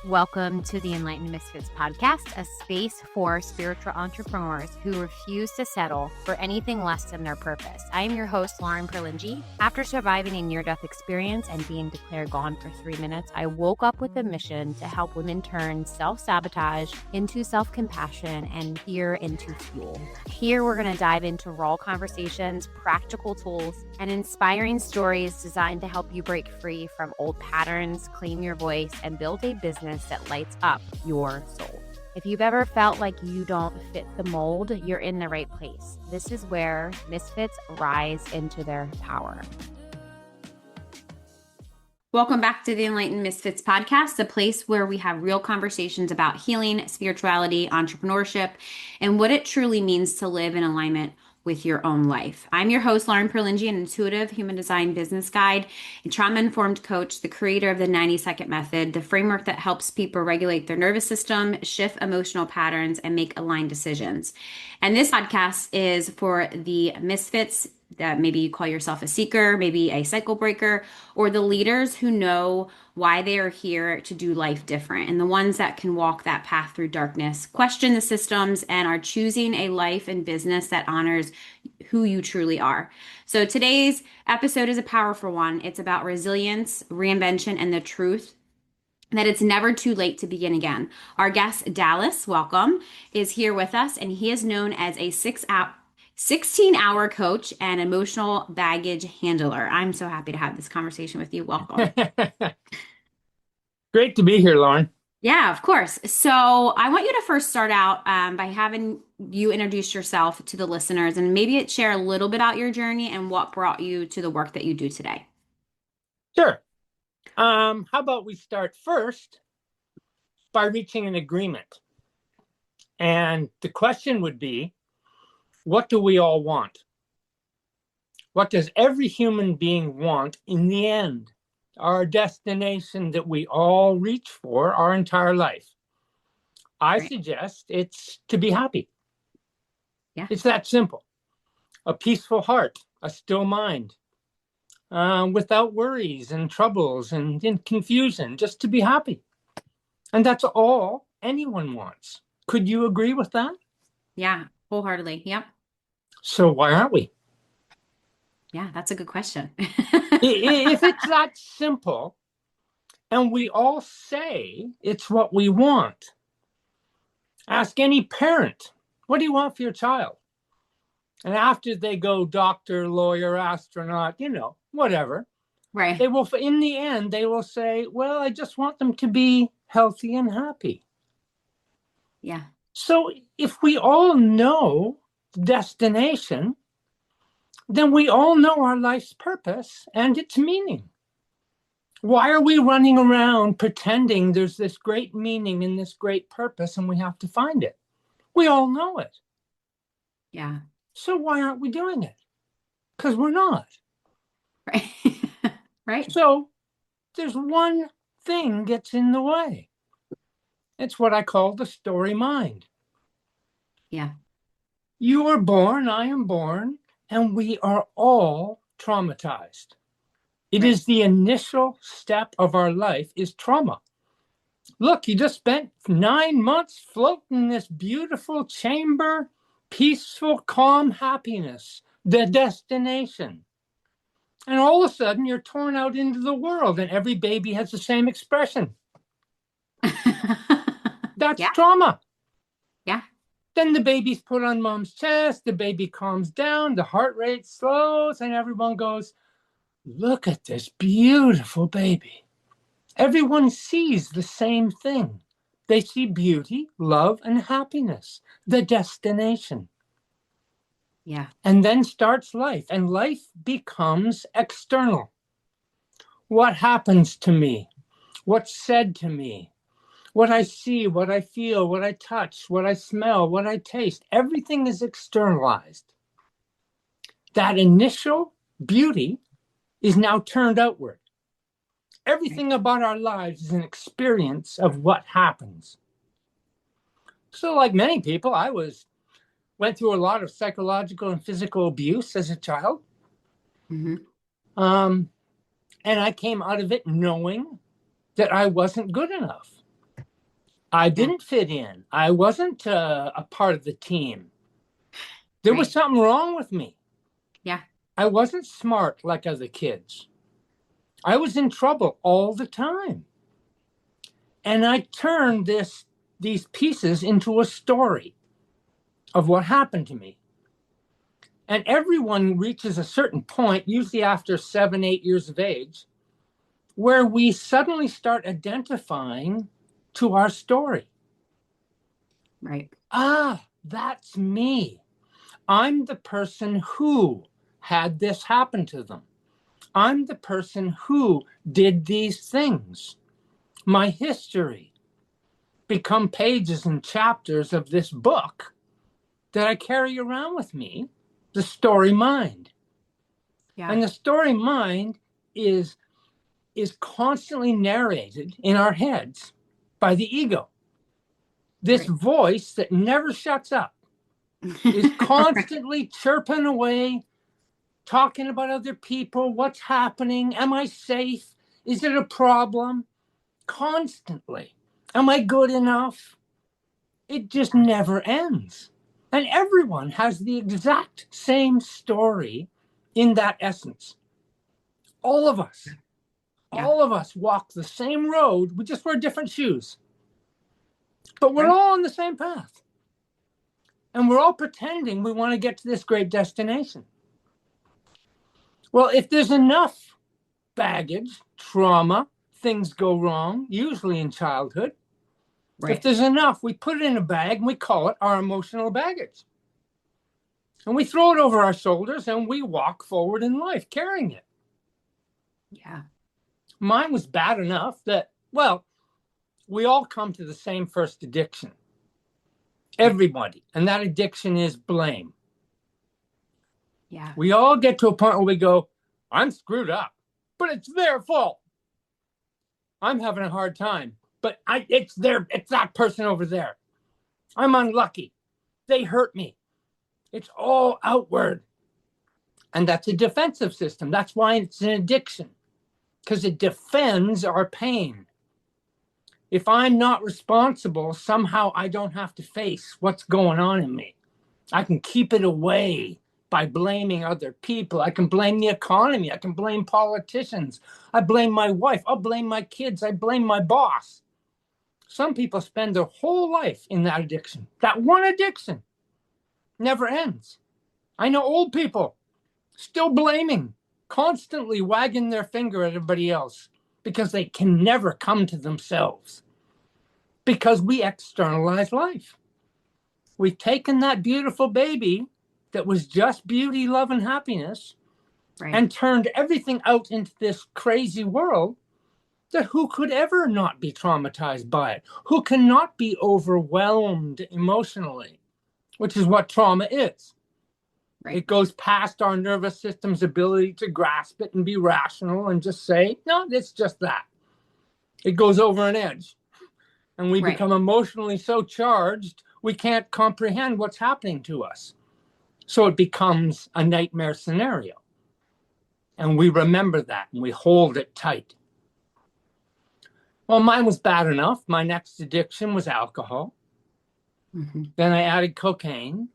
Welcome to the Enlightened Misfits podcast, a space for spiritual entrepreneurs who refuse to settle for anything less than their purpose. I am your host, Lauren Perlingi. After surviving a near-death experience and being declared gone for 3 minutes, I woke up with a mission to help women turn self-sabotage into self-compassion and fear into fuel. Here, we're going to dive into raw conversations, practical tools, and inspiring stories designed to help you break free from old patterns, claim your voice, and build a business that lights up your soul. If you've ever felt like you don't fit the mold, you're in the right place. This is where Misfits rise into their power. Welcome back to the Enlightened Misfits podcast, a place where we have real conversations about healing, spirituality, entrepreneurship, and what it truly means to live in alignment with your own life. I'm your host, Lauren Perlingi, an intuitive human design business guide, a trauma-informed coach, the creator of the 90-second method, the framework that helps people regulate their nervous system, shift emotional patterns, and make aligned decisions. And this podcast is for the misfits that maybe you call yourself a seeker, maybe a cycle breaker, or the leaders who know why they are here to do life different, and the ones that can walk that path through darkness, question the systems, and are choosing a life and business that honors who you truly are. So today's episode is a powerful one. It's about resilience, reinvention, and the truth that it's never too late to begin again. Our guest, Dallas, welcome, is here with us, and he is known as a 16-hour coach and emotional baggage handler. I'm so happy to have this conversation with you. Welcome. Great to be here, Lauren. Yeah, of course. So I want you to first start out by having you introduce yourself to the listeners and maybe share a little bit about your journey and what brought you to the work that you do today. Sure. How about we start first by reaching an agreement? And the question would be, what do we all want? What does every human being want in the end? Our destination that we all reach for our entire life. I suggest it's to be happy. Yeah. It's that simple. A peaceful heart, a still mind, without worries and troubles and confusion, just to be happy. And that's all anyone wants. Could you agree with that? Yeah, wholeheartedly. Yep. So why aren't we? Yeah, that's a good question. If it's that simple, and we all say it's what we want, ask any parent, what do you want for your child? And after they go doctor, lawyer, astronaut, whatever, right? They will, in the end, they will say, well, I just want them to be healthy and happy. Yeah. So if we all know the destination, then we all know our life's purpose and its meaning. Why are we running around pretending there's this great meaning and this great purpose and we have to find it? We all know it. Yeah. So why aren't we doing it? Because we're not. Right. Right. So there's one thing gets in the way. It's what I call the story mind. Yeah. You are born, I am born, and we are all traumatized. It is the initial step of our life is trauma. Look, you just spent 9 months floating in this beautiful chamber, peaceful, calm happiness, the destination. And all of a sudden, you're torn out into the world, and every baby has the same expression. That's trauma. Yeah. Then the baby's put on mom's chest, the baby calms down, the heart rate slows, and everyone goes, look at this beautiful baby. Everyone sees the same thing. They see beauty, love, and happiness, the destination. Yeah. And then starts life, and life becomes external. What happens to me? What's said to me? What I see, what I feel, what I touch, what I smell, what I taste, everything is externalized. That initial beauty is now turned outward. Everything about our lives is an experience of what happens. So like many people, I went through a lot of psychological and physical abuse as a child. Mm-hmm. And I came out of it knowing that I wasn't good enough. I Yeah. didn't fit in. I wasn't a part of the team. There was Right. something wrong with me. Yeah. I wasn't smart like other kids. I was in trouble all the time. And I turned these pieces into a story of what happened to me. And everyone reaches a certain point, usually after 7, 8 years of age, where we suddenly start identifying to our story. Right. Ah, that's me. I'm the person who had this happen to them. I'm the person who did these things. My history become pages and chapters of this book that I carry around with me, the story mind. Yeah. And the story mind is constantly narrated in our heads by the ego. This Right. voice that never shuts up is Right. constantly chirping away, talking about other people, what's happening, am I safe? Is it a problem? Constantly. Am I good enough? It just never ends. And everyone has the exact same story in that essence. All of us. Yeah. All of us walk the same road. We just wear different shoes. But we're Right. all on the same path. And we're all pretending we want to get to this great destination. Well, if there's enough baggage, trauma, things go wrong, usually in childhood. If Right. there's enough, we put it in a bag and we call it our emotional baggage. And we throw it over our shoulders and we walk forward in life carrying it. Yeah. Mine was bad enough that, well, we all come to the same first addiction. Right. Everybody. And that addiction is blame. Yeah. We all get to a point where we go, I'm screwed up, but it's their fault. I'm having a hard time, but it's that person over there. I'm unlucky. They hurt me. It's all outward. And that's a defensive system. That's why it's an addiction, because it defends our pain. If I'm not responsible, somehow I don't have to face what's going on in me. I can keep it away by blaming other people. I can blame the economy. I can blame politicians. I blame my wife. I'll blame my kids. I blame my boss. Some people spend their whole life in that addiction. That one addiction never ends. I know old people still blaming, constantly wagging their finger at everybody else because they can never come to themselves. Because we externalize life. We've taken that beautiful baby that was just beauty, love, and happiness Right. and turned everything out into this crazy world that who could ever not be traumatized by it? Who cannot be overwhelmed emotionally, which is what trauma is. Right. It goes past our nervous system's ability to grasp it and be rational and just say, no, it's just that. It goes over an edge. And we Right. become emotionally so charged, we can't comprehend what's happening to us. So it becomes a nightmare scenario. And we remember that and we hold it tight. Well, mine was bad enough. My next addiction was alcohol. Mm-hmm. Then I added cocaine.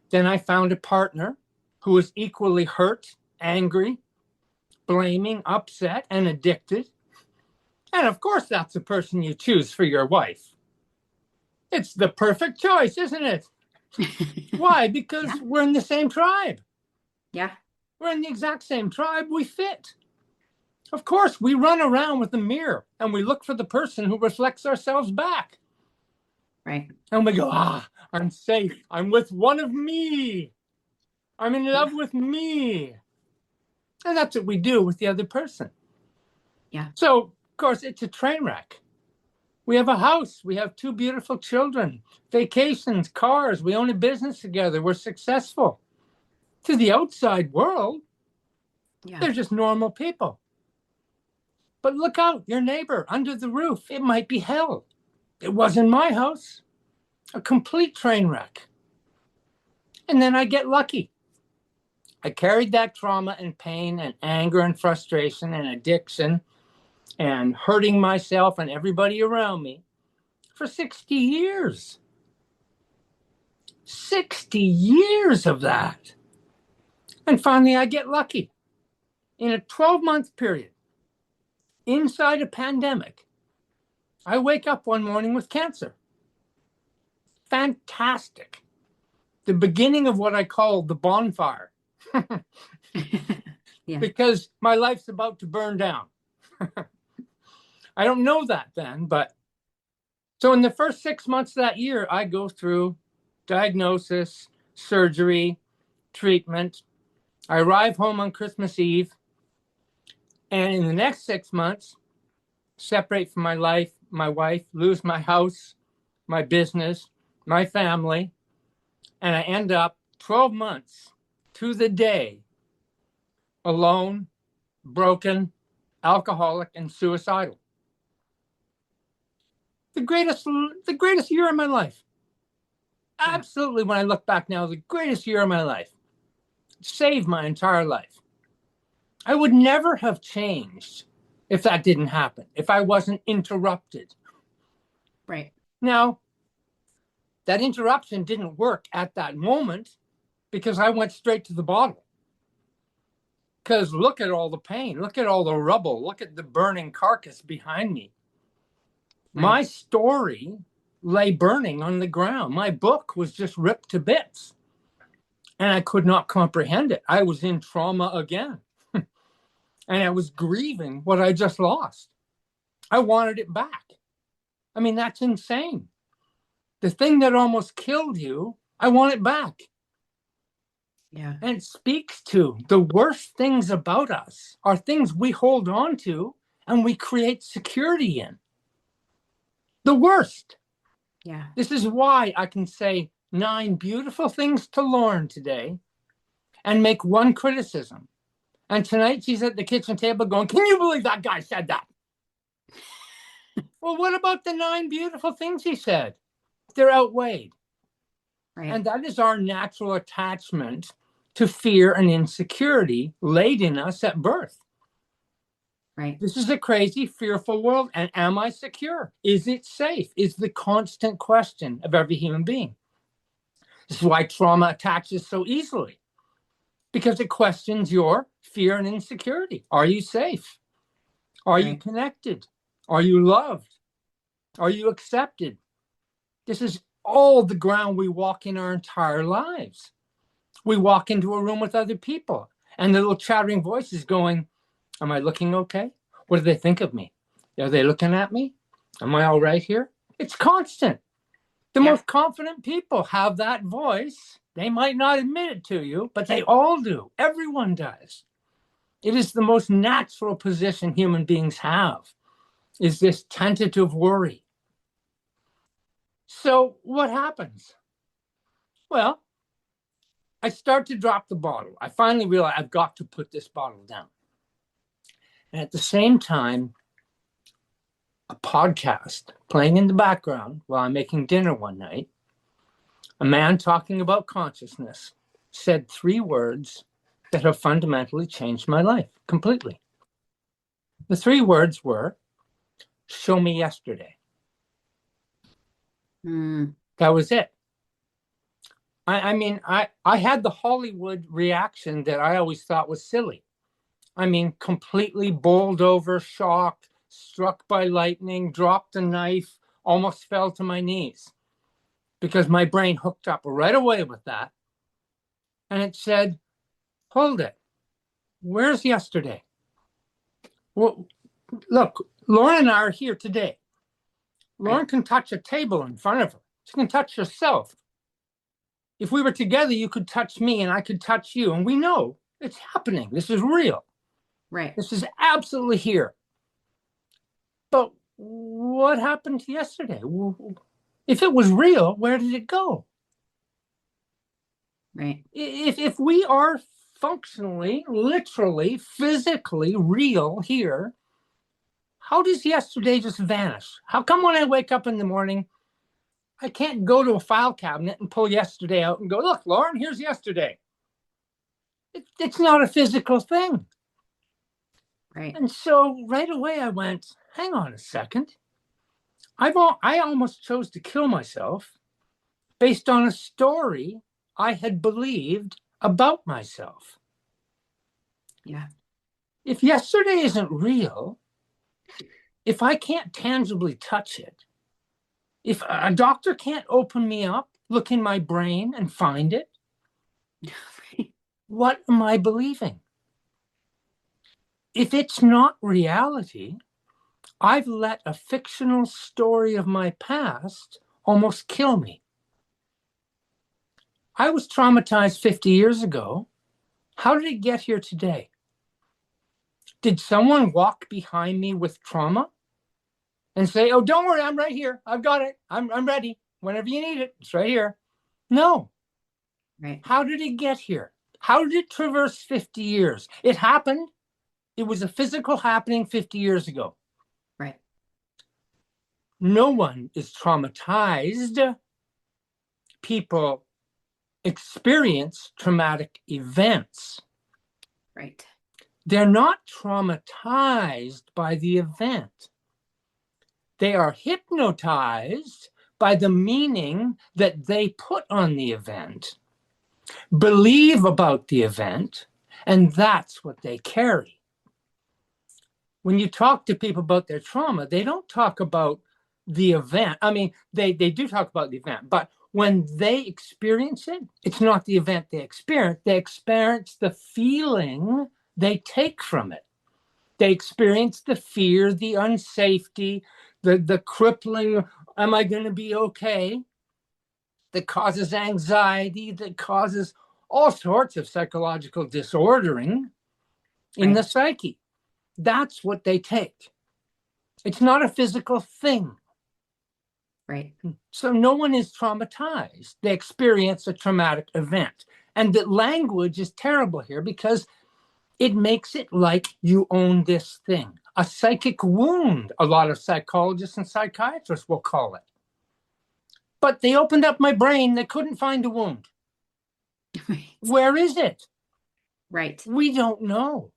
Then I found a partner who was equally hurt, angry, blaming, upset, and addicted. And of course, that's the person you choose for your wife. It's the perfect choice, isn't it? Why? Yeah. Because we're in the same tribe. Yeah. We're in the exact same tribe. We fit. Of course, we run around with a mirror and we look for the person who reflects ourselves back. Right. And we go, I'm safe. I'm with one of me. I'm in Yeah. love with me. And that's what we do with the other person. Yeah. So, of course, it's a train wreck. We have a house. We have 2 beautiful children, vacations, cars. We own a business together. We're successful. To the outside world, Yeah. they're just normal people. But look out, your neighbor under the roof. It might be hell. It wasn't my house. A complete train wreck. And then I get lucky. I carried that trauma and pain and anger and frustration and addiction and hurting myself and everybody around me for 60 years. 60 years of that. And finally, I get lucky. In a 12-month period, inside a pandemic, I wake up one morning with cancer. Fantastic. The beginning of what I call the bonfire. Yeah. Because my life's about to burn down. I don't know that then, but so in the first 6 months of that year, I go through diagnosis, surgery, treatment. I arrive home on Christmas Eve. And in the next 6 months, separate from my life, my wife, lose my house, my business, my family. And I end up 12 months to the day alone, broken, alcoholic, and suicidal. The greatest year of my life. Absolutely, when I look back now, the greatest year of my life. Saved my entire life. I would never have changed if that didn't happen, if I wasn't interrupted. Right. Now, that interruption didn't work at that moment because I went straight to the bottle. Because look at all the pain, look at all the rubble, look at the burning carcass behind me. Right. My story lay burning on the ground. My book was just ripped to bits. And I could not comprehend it. I was in trauma again. And I was grieving what I just lost. I wanted it back. I mean, that's insane. The thing that almost killed you, I want it back. Yeah. And it speaks to the worst things about us are things we hold on to and we create security in. The worst. Yeah. This is why I can say 9 beautiful things to Lauren today and make one criticism. And tonight she's at the kitchen table going, can you believe that guy said that? Well, what about the 9 beautiful things he said? They're outweighed. Right. And that is our natural attachment to fear and insecurity laid in us at birth. Right. This is a crazy, fearful world. And am I secure? Is it safe? Is the constant question of every human being. This is why trauma attaches so easily. Because it questions your fear and insecurity. Are you safe? Are you connected? Are you loved? Are you accepted? This is all the ground we walk in our entire lives. We walk into a room with other people and the little chattering voices going, am I looking okay? What do they think of me? Are they looking at me? Am I all right here? It's constant. The most confident people have that voice. They might not admit it to you, but they all do. Everyone does. It is the most natural position human beings have, is this tentative worry. So what happens? Well, I start to drop the bottle. I finally realize I've got to put this bottle down. And at the same time, a podcast playing in the background while I'm making dinner one night, a man talking about consciousness said 3 words that have fundamentally changed my life completely. The 3 words were, show me yesterday. That was it. I had the Hollywood reaction that I always thought was silly. I mean, completely bowled over, shocked, struck by lightning, dropped a knife, almost fell to my knees because my brain hooked up right away with that. And it said, hold it. Where's yesterday? Well, look, Lauren and I are here today. Lauren can touch a table in front of her. She can touch herself. If we were together, you could touch me and I could touch you. And we know it's happening. This is real. Right. This is absolutely here. But what happened yesterday? If it was real, where did it go? Right. If we are functionally, literally, physically real here, how does yesterday just vanish? How come when I wake up in the morning, I can't go to a file cabinet and pull yesterday out and go, look, Lauren, here's yesterday. It's not a physical thing. Right. And so right away I went, hang on a second. I almost chose to kill myself based on a story I had believed about myself. Yeah. If yesterday isn't real, if I can't tangibly touch it, if a doctor can't open me up, look in my brain and find it, what am I believing? If it's not reality, I've let a fictional story of my past almost kill me. I was traumatized 50 years ago. How did it get here today? Did someone walk behind me with trauma and say, oh, don't worry, I'm right here. I've got it. I'm ready. Whenever you need it, it's right here. No. Right. How did it get here? How did it traverse 50 years? It happened. It was a physical happening 50 years ago. Right. No one is traumatized. People experience traumatic events. Right. They're not traumatized by the event. They are hypnotized by the meaning that they put on the event, believe about the event, and that's what they carry. When you talk to people about their trauma, they don't talk about the event. I mean, they do talk about the event, but when they experience it, it's not the event they experience. They experience the feeling they take from it. They experience the fear, the unsafety, the crippling, am I going to be okay? That causes anxiety, that causes all sorts of psychological disordering in the Right. psyche. That's what they take. It's not a physical thing. Right. So no one is traumatized. They experience a traumatic event. And the language is terrible here because it makes it like you own this thing. A psychic wound, a lot of psychologists and psychiatrists will call it. But they opened up my brain, they couldn't find a wound. Right. Where is it? Right. We don't know.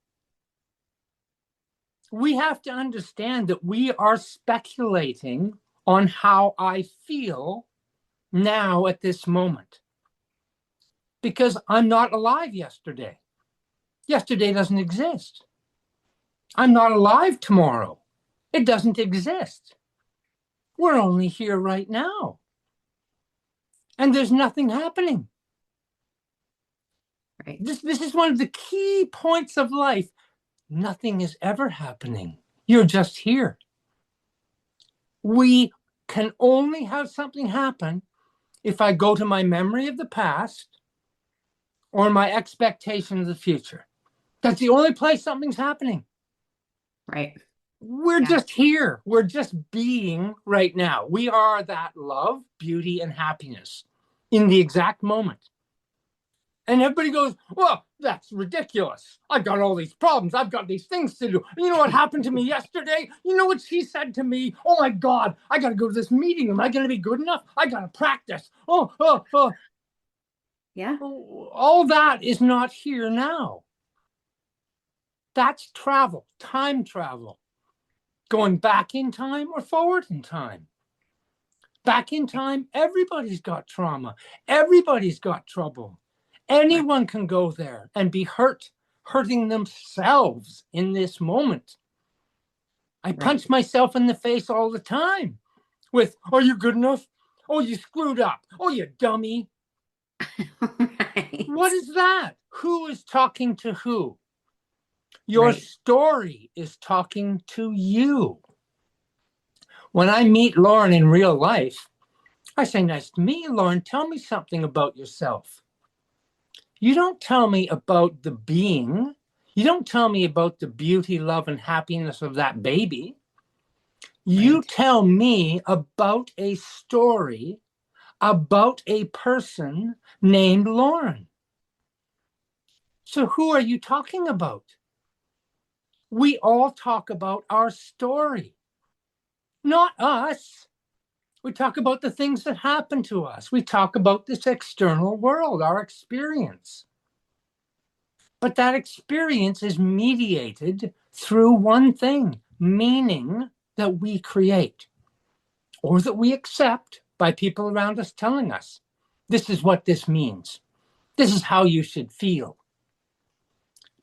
We have to understand that we are speculating on how I feel now at this moment. Because I'm not alive yesterday. Yesterday doesn't exist. I'm not alive tomorrow. It doesn't exist. We're only here right now. And there's nothing happening. Right. This is one of the key points of life. Nothing is ever happening. You're just here. We can only have something happen if I go to my memory of the past or my expectation of the future. That's the only place something's happening. Right. We're Yeah. just here. We're just being right now. We are that love, beauty, and happiness in the exact moment. And everybody goes, well, that's ridiculous. I've got all these problems. I've got these things to do. You know what happened to me yesterday? You know what she said to me? Oh my God, I got to go to this meeting. Am I going to be good enough? I got to practice. Yeah. All that is not here now. That's travel, time travel. Going back in time or forward in time. Back in time, everybody's got trauma. Everybody's got trouble. Right. Anyone can go there and be hurting themselves in this moment. I Right. punch myself in the face all the time with, are you good enough? Oh, you screwed up. Oh, you dummy. Right. What is that? Who is talking to who? Your Right. story is talking to you. When I meet Lauren in real life, I say, nice to meet you, Lauren. Tell me something about yourself. You don't tell me about the being. You don't tell me about the beauty, love, and happiness of that baby. You Right. tell me about a story about a person named Lauren. So who are you talking about? We all talk about our story, not us. We talk about the things that happen to us. We talk about this external world, our experience. But that experience is mediated through one thing, meaning that we create. or that we accept by people around us telling us, this is what this means. This is how you should feel.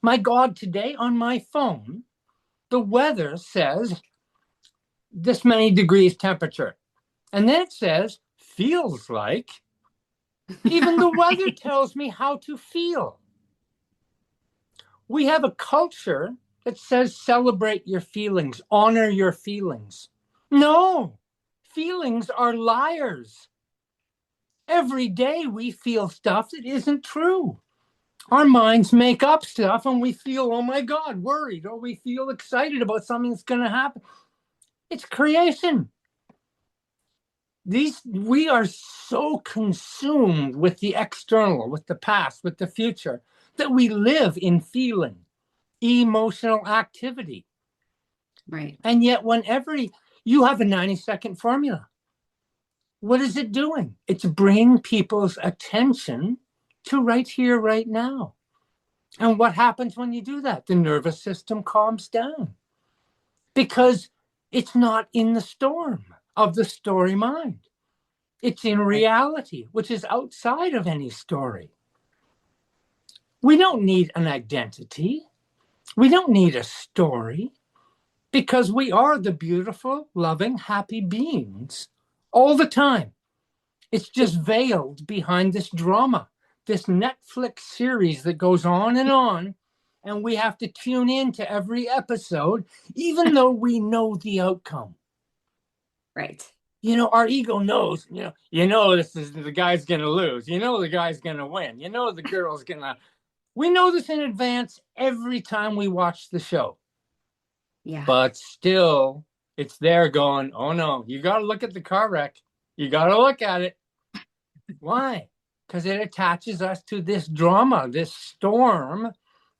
My God, today on my phone, the weather says this many degrees temperature. And then it says, feels like. Even the weather Right. tells me how to feel. We have a culture that says celebrate your feelings, honor your feelings. No, feelings are liars. Every day we feel stuff that isn't true. Our minds make up stuff and we feel, oh my God, worried, or we feel excited about something that's going to happen. It's creation. We are so consumed with the external, with the past, with the future, that we live in feeling, emotional activity. Right. And yet, whenever you have a 90-second formula, what is it doing? It's bringing people's attention to right here, right now. And what happens when you do that? The nervous system calms down because it's not in the storm of the story mind. It's in Right. reality, which is outside of any story. We don't need an identity. We don't need a story because we are the beautiful, loving, happy beings all the time. It's just veiled behind this drama, this Netflix series that goes on, and we have to tune in to every episode, even though we know the outcome. Right. Our ego knows, this is the guy's going to lose. The guy's going to win. The girl's going to. We know this in advance every time we watch the show. Yeah. But still, it's there going, oh no, you got to look at the car wreck. You got to look at it. Why? Because it attaches us to this drama, this storm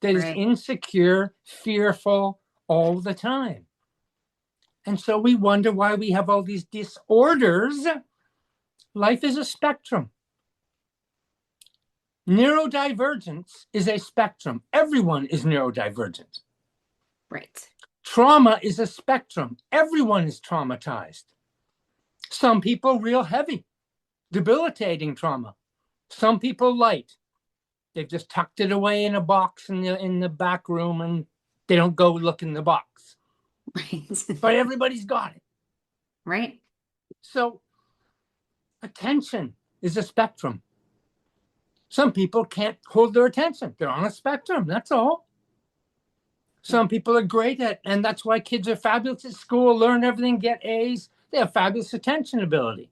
that is Right. insecure, fearful all the time. And so we wonder why we have all these disorders. Life is a spectrum. Neurodivergence is a spectrum. Everyone is neurodivergent. Right. Trauma is a spectrum. Everyone is traumatized. Some people real heavy, debilitating trauma. Some people light. They've just tucked it away in a box in the back room and they don't go look in the box. Right. But everybody's got it. Right. So attention is a spectrum. Some people can't hold their attention. They're on a spectrum. That's all. Some people are great at, and that's why kids are fabulous at school, learn everything, get A's. They have fabulous attention ability.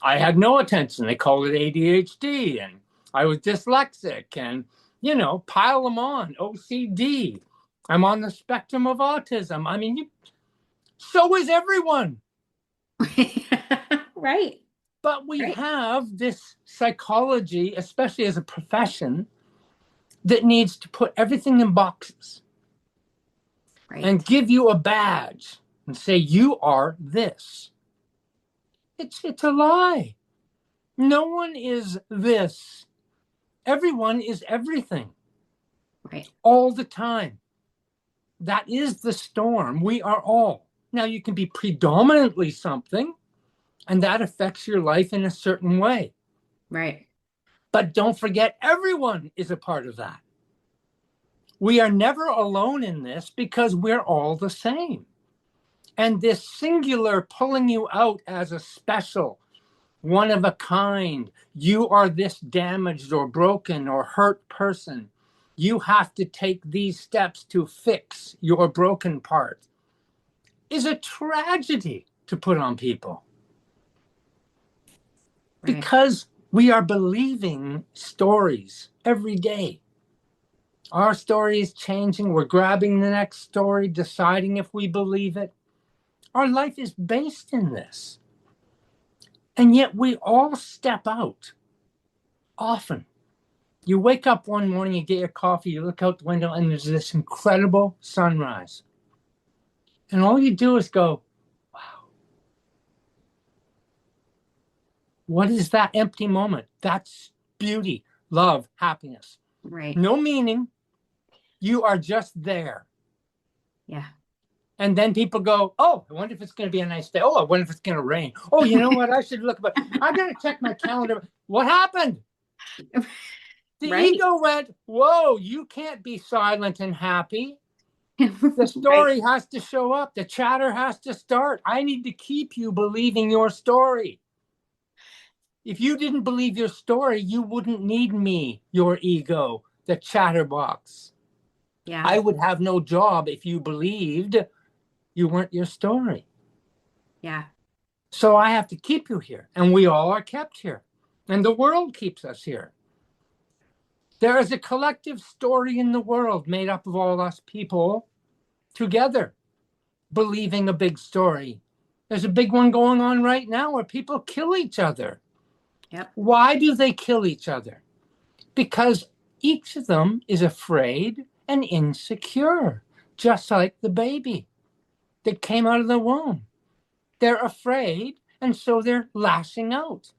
I had no attention. They called it ADHD, and I was dyslexic, and, pile them on, OCD. I'm on the spectrum of autism. I mean, so is everyone. Right. But we Right. have this psychology, especially as a profession, that needs to put everything in boxes and Right. give you a badge and say, you are this. It's a lie. No one is this. Everyone is everything Right. all the time. That is the storm. We are all. Now, you can be predominantly something, and that affects your life in a certain way. Right. But don't forget, everyone is a part of that. We are never alone in this because we're all the same. And this singular pulling you out as a special, one of a kind, you are this damaged or broken or hurt person. You have to take these steps to fix your broken part, is a tragedy to put on people. Right. Because we are believing stories every day. Our story is changing. We're grabbing the next story, deciding if we believe it. Our life is based in this. And yet we all step out often. You wake up one morning, you get your coffee, you look out the window, and there's this incredible sunrise. And all you do is go, wow. What is that empty moment? That's beauty, love, happiness. Right. No meaning. You are just there. Yeah. And then people go, oh, I wonder if it's going to be a nice day. Oh, I wonder if it's going to rain. Oh, you know what? I should look, but I got to check my calendar. What happened? The Right. ego went, whoa, you can't be silent and happy. The Right. story has to show up. The chatter has to start. I need to keep you believing your story. If you didn't believe your story, you wouldn't need me, your ego, the chatterbox. Yeah. I would have no job if you believed you weren't your story. Yeah. So I have to keep you here. And we all are kept here. And the world keeps us here. There is a collective story in the world made up of all us people together, believing a big story. There's a big one going on right now where people kill each other. Yep. Why do they kill each other? Because each of them is afraid and insecure, just like the baby that came out of the womb. They're afraid, and so they're lashing out.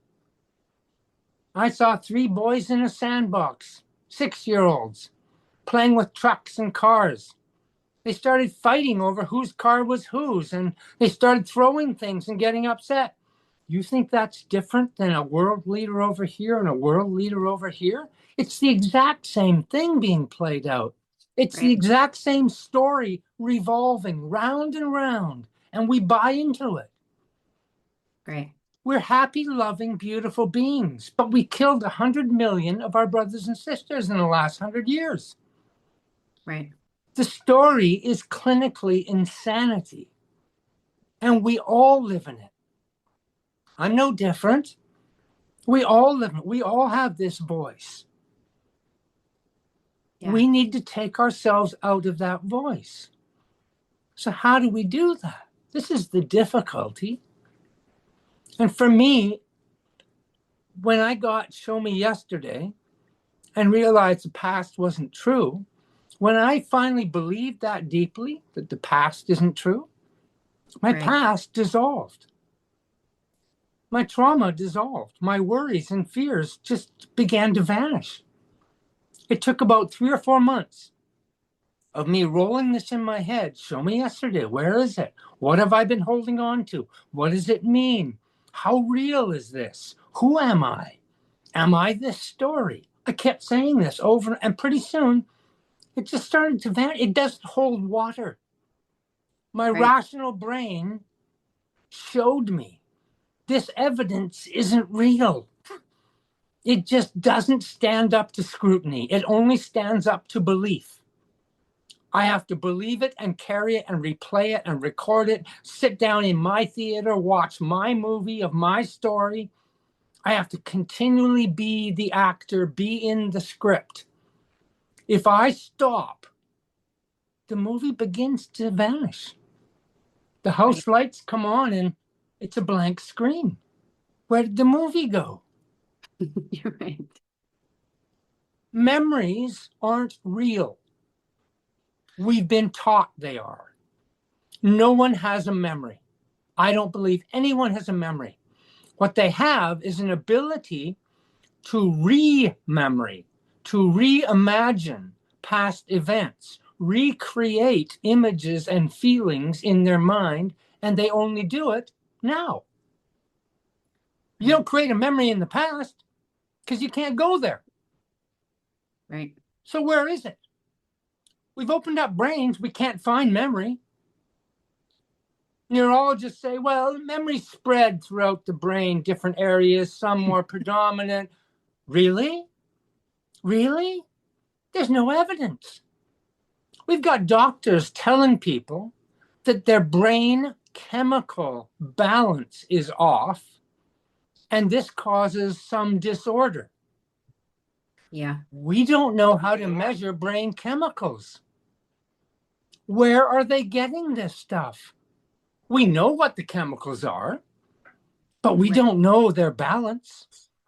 I saw 3 boys in a sandbox, 6-year-olds, playing with trucks and cars. They started fighting over whose car was whose, and they started throwing things and getting upset. You think that's different than a world leader over here and a world leader over here? It's the exact same thing being played out. It's the Right. exact same story revolving round and round, and we buy into it. Right. We're happy, loving, beautiful beings, but we killed 100 million of our brothers and sisters in the last 100 years. Right. The story is clinically insanity, and we all live in it. I'm no different. We all live in it. We all have this voice. Yeah. We need to take ourselves out of that voice. So how do we do that? This is the difficulty. And for me, when I got Show Me Yesterday and realized the past wasn't true, when I finally believed that deeply, that the past isn't true, my Right. past dissolved. My trauma dissolved. My worries and fears just began to vanish. It took about 3 or 4 months of me rolling this in my head. Show me yesterday. Where is it? What have I been holding on to? What does it mean? How real is this? Who am I? Am I this story? I kept saying this over, and pretty soon it just started to vanish. It doesn't hold water. My Right. rational brain showed me this evidence isn't real. It just doesn't stand up to scrutiny. It only stands up to belief. I have to believe it and carry it and replay it and record it, sit down in my theater, watch my movie of my story. I have to continually be the actor, be in the script. If I stop, the movie begins to vanish. The house lights come on and it's a blank screen. Where did the movie go? You're right. Memories aren't real. We've been taught they are. No one has a memory. I don't believe anyone has a memory. What they have is an ability to re-memory, to reimagine past events, recreate images and feelings in their mind, and they only do it now. You don't create a memory in the past because you can't go there. Right. So where is it? We've opened up brains. We can't find memory. Neurologists say, well, memory spread throughout the brain, different areas, some more predominant. Really? Really? There's no evidence. We've got doctors telling people that their brain chemical balance is off, and this causes some disorder. Yeah. We don't know how to measure brain chemicals. Where are they getting this stuff? We know what the chemicals are, but we don't know their balance.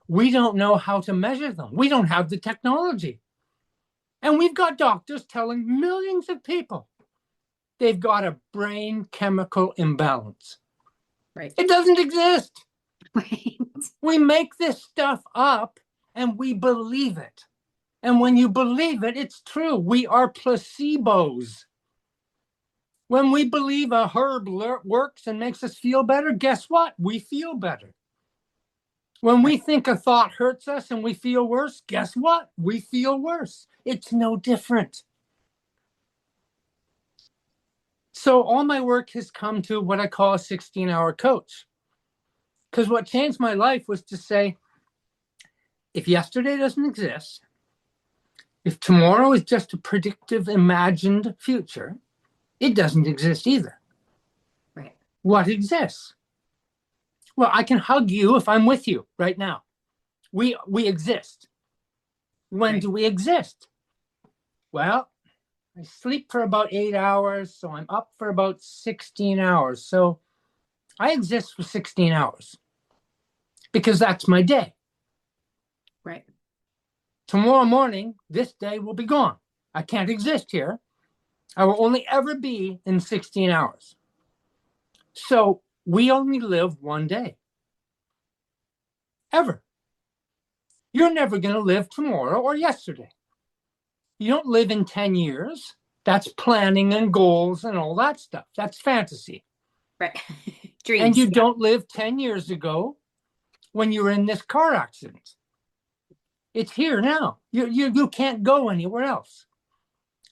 We don't know how to measure them. We don't have the technology. And we've got doctors telling millions of people they've got a brain chemical imbalance. Right. It doesn't exist. Right. We make this stuff up and we believe it. And when you believe it, it's true. We are placebos. When we believe a herb works and makes us feel better, guess what? We feel better. When we think a thought hurts us and we feel worse, guess what? We feel worse. It's no different. So all my work has come to what I call a 16-hour coach. Because what changed my life was to say, if yesterday doesn't exist, if tomorrow is just a predictive, imagined future, it doesn't exist either. Right. What exists? Well, I can hug you if I'm with you right now. We exist. When do we exist? Well, I sleep for about 8 hours, so I'm up for about 16 hours. So I exist for 16 hours because that's my day. Right. Tomorrow morning, this day will be gone. I can't exist here. I will only ever be in 16 hours. So we only live one day. Ever. You're never going to live tomorrow or yesterday. You don't live in 10 years. That's planning and goals and all that stuff. That's fantasy. Right. Dreams. And you don't live 10 years ago when you were in this car accident. It's here now. You can't go anywhere else.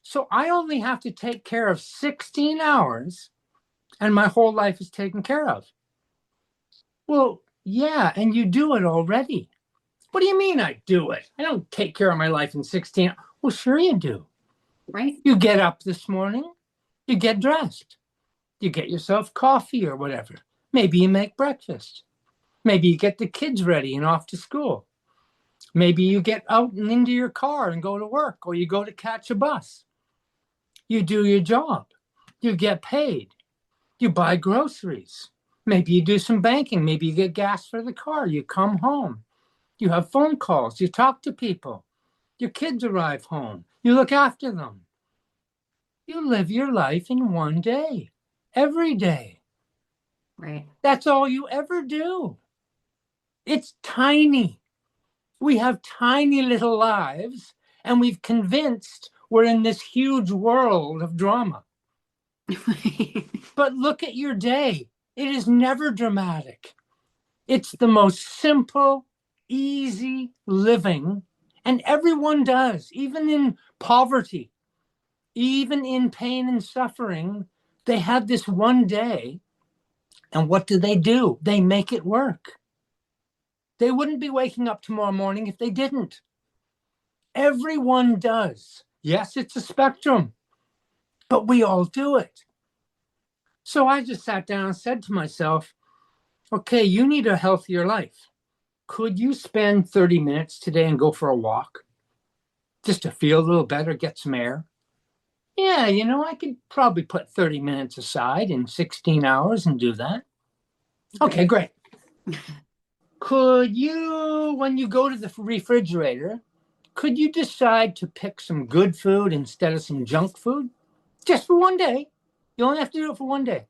So I only have to take care of 16 hours and my whole life is taken care of. Well, yeah, and you do it already. What do you mean I do it? I don't take care of my life in 16. Well, sure you do. Right. You get up this morning, you get dressed, you get yourself coffee or whatever. Maybe you make breakfast. Maybe you get the kids ready and off to school. Maybe you get out and into your car and go to work, or you go to catch a bus. You do your job. You get paid. You buy groceries. Maybe you do some banking. Maybe you get gas for the car. You come home. You have phone calls. You talk to people. Your kids arrive home. You look after them. You live your life in one day, every day. Right. That's all you ever do. It's tiny. We have tiny little lives, and we've convinced we're in this huge world of drama. But look at your day. It is never dramatic. It's the most simple, easy living, and everyone does, even in poverty, even in pain and suffering. They have this one day, and what do? They make it work. They wouldn't be waking up tomorrow morning if they didn't. Everyone does. Yes, it's a spectrum, but we all do it. So I just sat down and said to myself, okay, you need a healthier life. Could you spend 30 minutes today and go for a walk just to feel a little better, get some air? Yeah, I could probably put 30 minutes aside in 16 hours and do that. Okay, great. Could you, when you go to the refrigerator, could you decide to pick some good food instead of some junk food? Just for one day. You only have to do it for one day.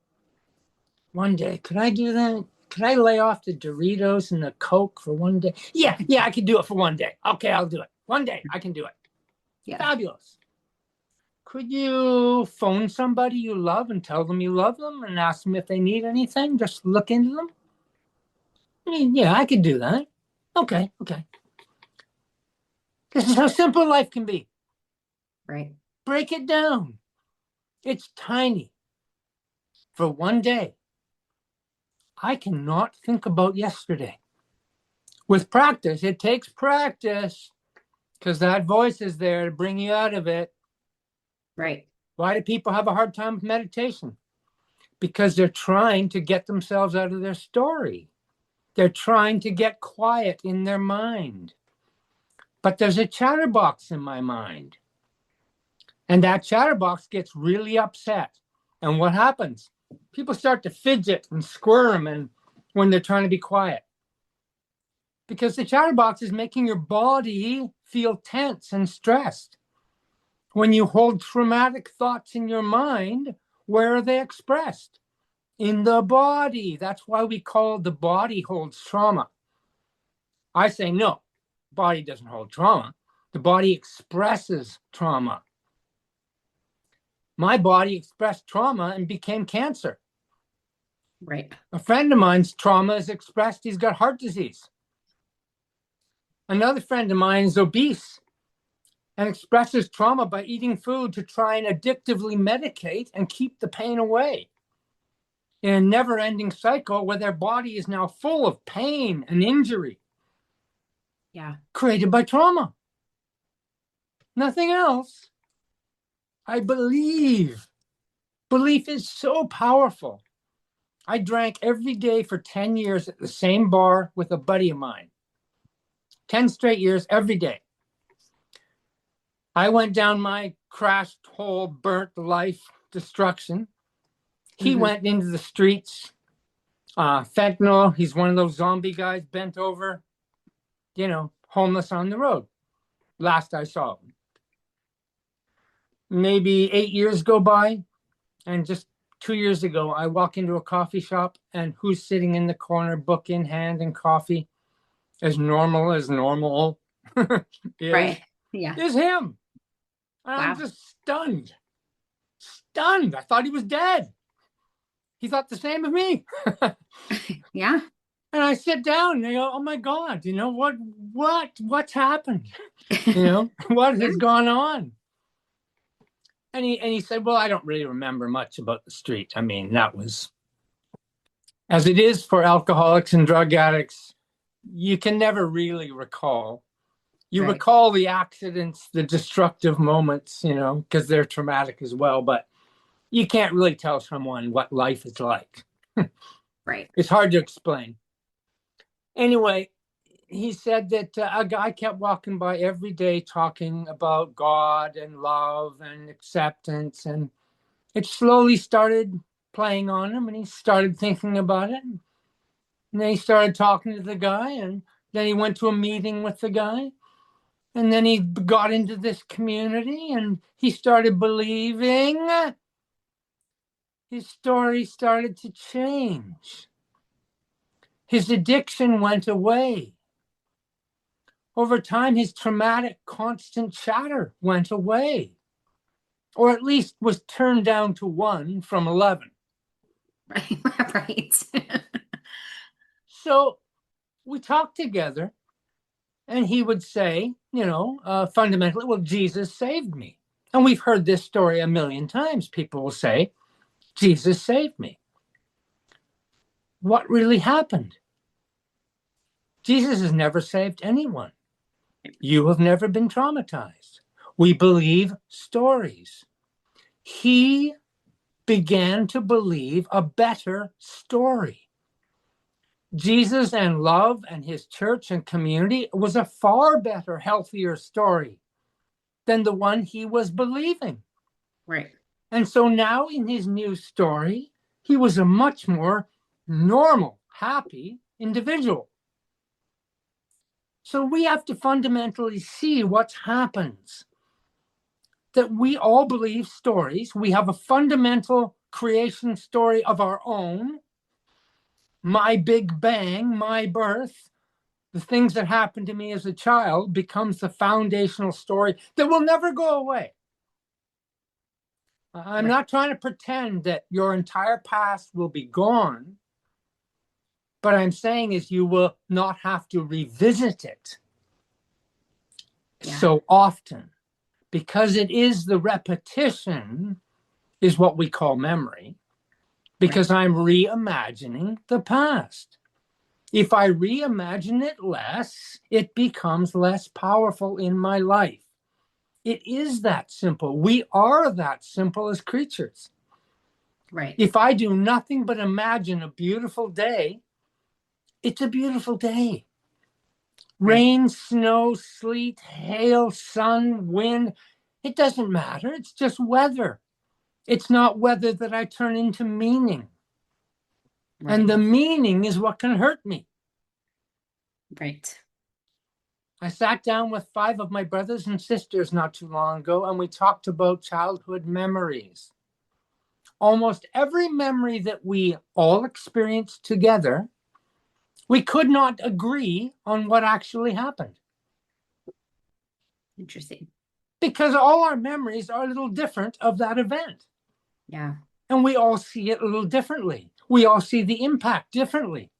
One day. Could I do that? Could I lay off the Doritos and the Coke for one day? Yeah, I could do it for one day. Okay, I'll do it. One day, I can do it. Yeah. Fabulous. Could you phone somebody you love and tell them you love them and ask them if they need anything? Just look into them? Yeah, I could do that. Okay. This is how simple life can be. Right. Break it down. It's tiny. For one day, I cannot think about yesterday. With practice, it takes practice because that voice is there to bring you out of it. Right. Why do people have a hard time with meditation? Because they're trying to get themselves out of their story. They're trying to get quiet in their mind. But there's a chatterbox in my mind. And that chatterbox gets really upset. And what happens? People start to fidget and squirm and when they're trying to be quiet. Because the chatterbox is making your body feel tense and stressed. When you hold traumatic thoughts in your mind, where are they expressed? In the body. That's why we call the body holds trauma. I say no, the body doesn't hold trauma. The body expresses trauma. My body expressed trauma and became cancer. Right. A friend of mine's trauma is expressed, he's got heart disease. Another friend of mine is obese and expresses trauma by eating food to try and addictively medicate and keep the pain away, in a never-ending cycle where their body is now full of pain and injury. Yeah. Created by trauma. Nothing else. I believe. Belief is so powerful. I drank every day for 10 years at the same bar with a buddy of mine. 10 straight years, every day. I went down my crashed, whole, burnt life destruction. He went into the streets. Fentanyl, he's one of those zombie guys bent over, homeless on the road. Last I saw him. Maybe 8 years go by, and just 2 years ago, I walk into a coffee shop, and who's sitting in the corner, book in hand and coffee, as normal is, Right. Yeah. is him. And I'm Wow. just stunned. Stunned. I thought he was dead. He thought the same of me. Yeah. And I sit down and I go, oh my God, what's happened? What Yeah. has gone on? And he said, well, I don't really remember much about the street. I mean, that was, as it is for alcoholics and drug addicts, you can never really recall. You Right. recall the accidents, the destructive moments, because they're traumatic as well, but you can't really tell someone what life is like. Right. It's hard to explain. Anyway, he said that a guy kept walking by every day talking about God and love and acceptance, and it slowly started playing on him, and he started thinking about it. And then he started talking to the guy, and then he went to a meeting with the guy, and then he got into this community, and he started believing. His story started to change. His addiction went away. Over time, his traumatic constant chatter went away, or at least was turned down to 1 from 11. Right. Right. So we talked together, and he would say, fundamentally, well, Jesus saved me. And we've heard this story a million times. People will say, Jesus saved me. What really happened? Jesus has never saved anyone. You have never been traumatized. We believe stories. He began to believe a better story. Jesus and love and his church and community was a far better, healthier story than the one he was believing. Right. And so now in his new story, he was a much more normal, happy individual. So we have to fundamentally see what happens. That we all believe stories. We have a fundamental creation story of our own. My Big Bang, my birth, the things that happened to me as a child becomes the foundational story that will never go away. I'm not trying to pretend that your entire past will be gone. But I'm saying is you will not have to revisit it so often, because it is the repetition is what we call memory, because I'm reimagining the past. If I reimagine it less, it becomes less powerful in my life. It is that simple. We are that simple as creatures. Right. If I do nothing but imagine a beautiful day, it's a beautiful day. Rain, snow, sleet, hail, sun, wind, it doesn't matter. It's just weather. It's not weather that I turn into meaning. Right. And the meaning is what can hurt me. Right. I sat down with 5 of my brothers and sisters not too long ago, and we talked about childhood memories. Almost every memory that we all experienced together, we could not agree on what actually happened. Interesting. because all our memories are a little different of that event. Yeah. And we all see it a little differently. We all see the impact differently.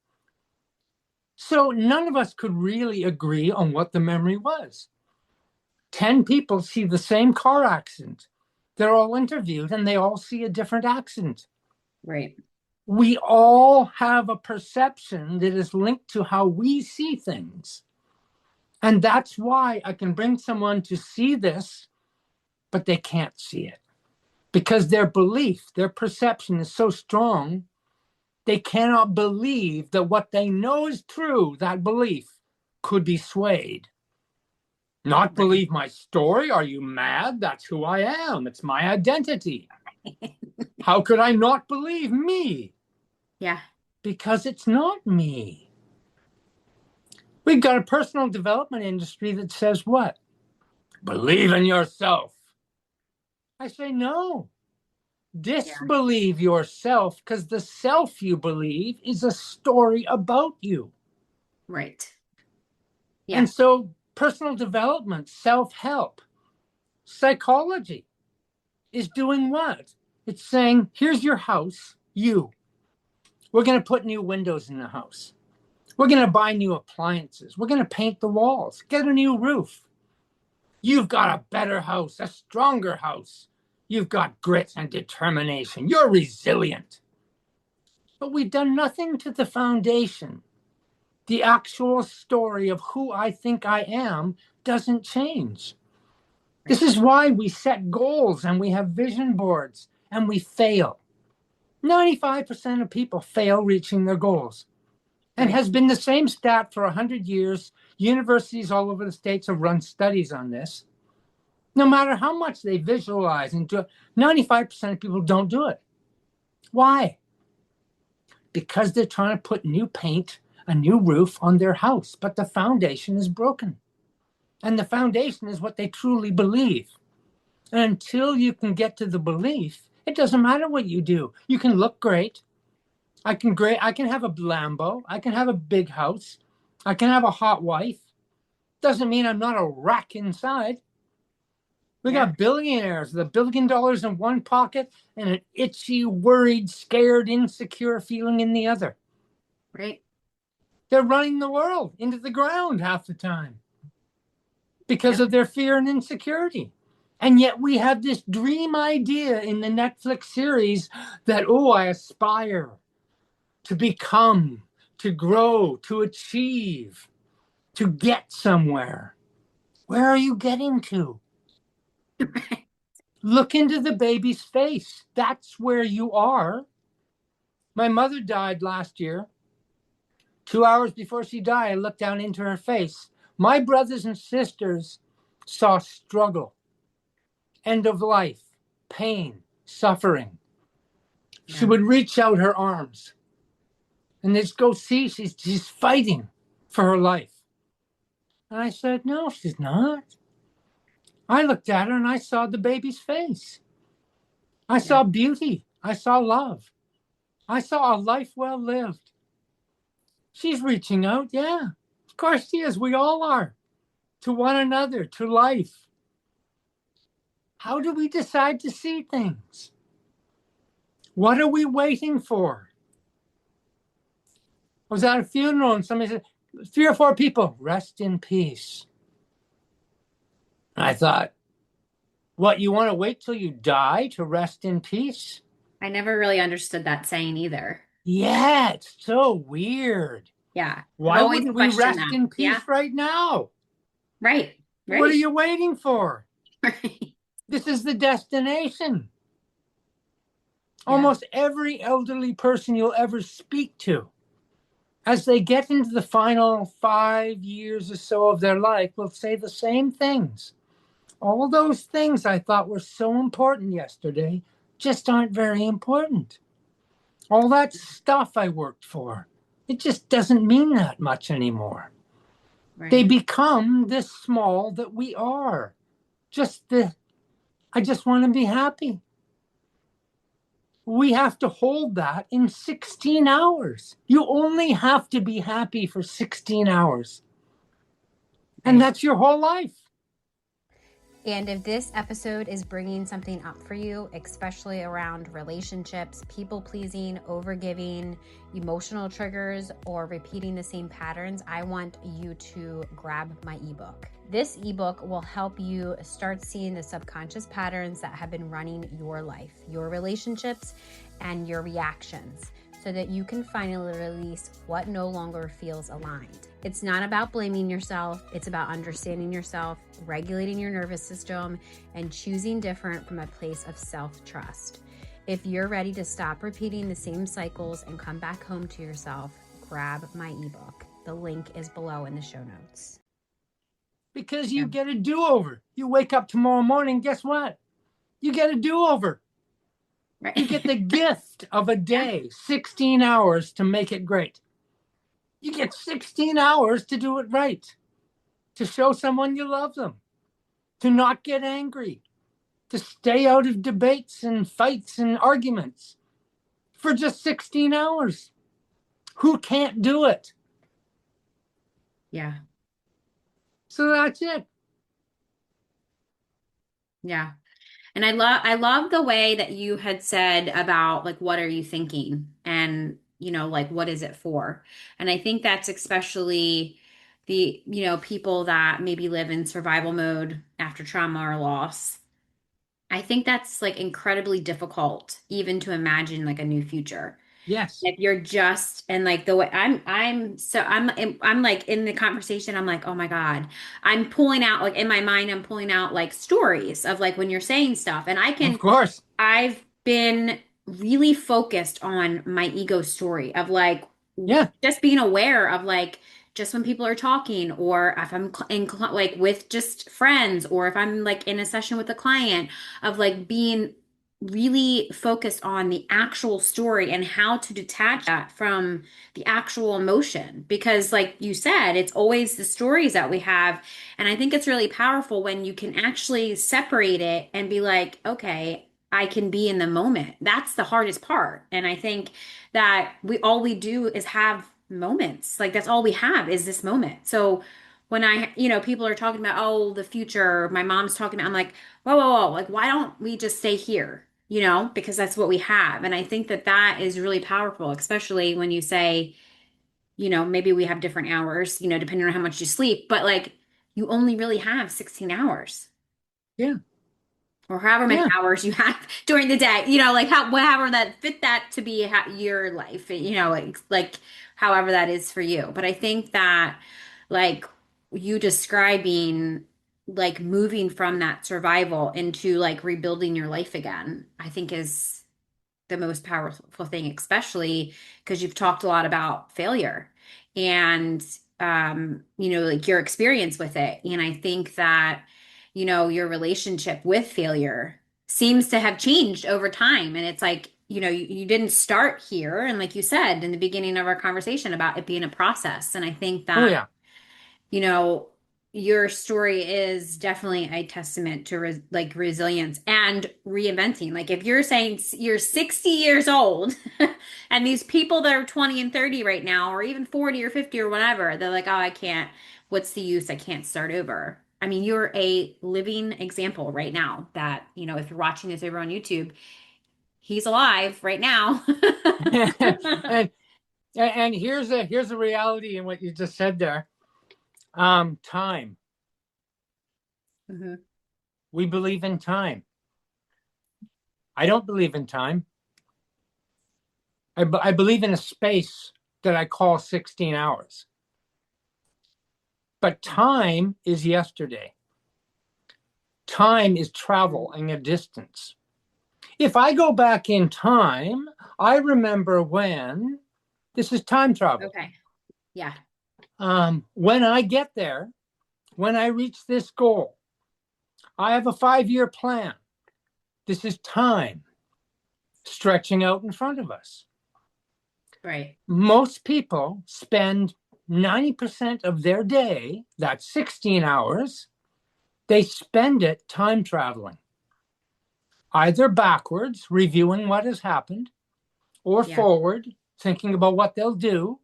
So none of us could really agree on what the memory was. 10 people see the same car accident. They're all interviewed and they all see a different accident. Right. We all have a perception that is linked to how we see things. And that's why I can bring someone to see this, but they can't see it. Because their belief, their perception is so strong, they cannot believe that what they know is true, that belief, could be swayed. Not believe my story? Are you mad? That's who I am. It's my identity. How could I not believe me? Yeah. Because it's not me. We've got a personal development industry that says what? Believe in yourself. I say no. Disbelieve yourself, because the self you believe is a story about you. Right. Yeah. And so personal development, self-help, psychology is doing what? It's saying, here's your house, you. We're going to put new windows in the house. We're going to buy new appliances. We're going to paint the walls, get a new roof. You've got a better house, a stronger house. You've got grit and determination. You're resilient. But we've done nothing to the foundation. The actual story of who I think I am doesn't change. This is why we set goals and we have vision boards and we fail. 95% of people fail reaching their goals. And has been the same stat for 100 years. Universities all over the States have run studies on this. No matter how much they visualize and do it, 95% of people don't do it. Why? Because they're trying to put new paint, a new roof on their house, but the foundation is broken. And the foundation is what they truly believe. And until you can get to the belief, it doesn't matter what you do. You can look great. I can have a Lambo. I can have a big house. I can have a hot wife. Doesn't mean I'm not a wreck inside. We got billionaires with $1 billion in one pocket and an itchy, worried, scared, insecure feeling in the other. Right. They're running the world into the ground half the time because of their fear and insecurity. And yet we have this dream idea in the Netflix series that, I aspire to become, to grow, to achieve, to get somewhere. Where are you getting to? Look into the baby's face. That's where you are. My mother died last year. 2 hours before she died, I looked down into her face. My brothers and sisters saw struggle, end of life, pain, suffering. Yeah. She would reach out her arms and they'd go see she's fighting for her life. And I said, no, she's not. I looked at her and I saw the baby's face. I saw beauty. I saw love. I saw a life well lived. She's reaching out. Yeah, of course she is. We all are. To one another, to life. How do we decide to see things? What are we waiting for? I was at a funeral and somebody said, 3 or 4 people, rest in peace. And I thought, what, you want to wait till you die to rest in peace? I never really understood that saying either. Yeah, it's so weird. Yeah. Why wouldn't we rest in peace right now? Right. What are you waiting for? Right. This is the destination. Yeah. Almost every elderly person you'll ever speak to, as they get into the final 5 years or so of their life, will say the same things. All those things I thought were so important yesterday just aren't very important. All that stuff I worked for, it just doesn't mean that much anymore. Right. They become this small that we are. I just want to be happy. We have to hold that in 16 hours. You only have to be happy for 16 hours. And that's your whole life. And if this episode is bringing something up for you, especially around relationships, people pleasing, overgiving, emotional triggers, or repeating the same patterns, I want you to grab my ebook. This ebook will help you start seeing the subconscious patterns that have been running your life, your relationships, and your reactions, so that you can finally release what no longer feels aligned. It's not about blaming yourself. It's about understanding yourself, regulating your nervous system, and choosing different from a place of self-trust. If you're ready to stop repeating the same cycles and come back home to yourself, grab my ebook. The link is below in the show notes. Because you get a do-over. You wake up tomorrow morning, guess what? You get a do-over. Right. You get the gift of a day, 16 hours to make it great. You get 16 hours to do it right, to show someone you love them, to not get angry, to stay out of debates and fights and arguments for just 16 hours. Who can't do it? Yeah. So that's it. Yeah. And I love the way that you had said about like, what are you thinking? And, like, what is it for? And I think that's especially the, people that maybe live in survival mode after trauma or loss. I think that's like incredibly difficult even to imagine like a new future. Yes. If you're just and like the way I'm like in the conversation, I'm like, oh my God. I'm pulling out like in my mind, I'm pulling out like stories of like when you're saying stuff. And Of course. I've been really focused on my ego story of like Yeah. just being aware of like just when people are talking, or if I'm like with just friends, or if I'm like in a session with a client, of like being really focused on the actual story and how to detach that from the actual emotion. Because, like you said, it's always the stories that we have. And I think it's really powerful when you can actually separate it and be like, okay, I can be in the moment. That's the hardest part. And I think that all we do is have moments. Like that's all we have is this moment. So when people are talking about, oh, the future, my mom's talking about, I'm like, whoa, whoa, whoa, like, why don't we just stay here? Because that's what we have. And I think that that is really powerful, especially when you say, maybe we have different hours, depending on how much you sleep, but like you only really have 16 hours Yeah. or however many Yeah. hours you have during the day, like however that fit that to be your life, like however that is for you. But I think that like you describing like moving from that survival into like rebuilding your life again, I think is the most powerful thing, especially because you've talked a lot about failure and, like your experience with it. And I think that, your relationship with failure seems to have changed over time. And it's like, you didn't start here. And like you said in the beginning of our conversation about it being a process. And I think Oh, that yeah. you know, your story is definitely a testament to like resilience and reinventing. Like if you're saying you're 60 years old and these people that are 20 and 30 right now, or even 40 or 50 or whatever, they're like, oh, I can't, what's the use? I can't start over. I mean, you're a living example right now that, if you're watching this over on YouTube, he's alive right now. and and here's a reality in what you just said there. Time. hmm We believe in time. I don't believe in time. I believe in a space that I call 16 hours. But time is yesterday. Time is traveling a distance. If I go back in time, I remember when this is time travel. Okay. Yeah. When I get there, when I reach this goal, I have a 5-year plan. This is time stretching out in front of us. Right. Most people spend 90% of their day, that's 16 hours, they spend it time traveling, either backwards, reviewing what has happened, or Yeah. forward, thinking about what they'll do,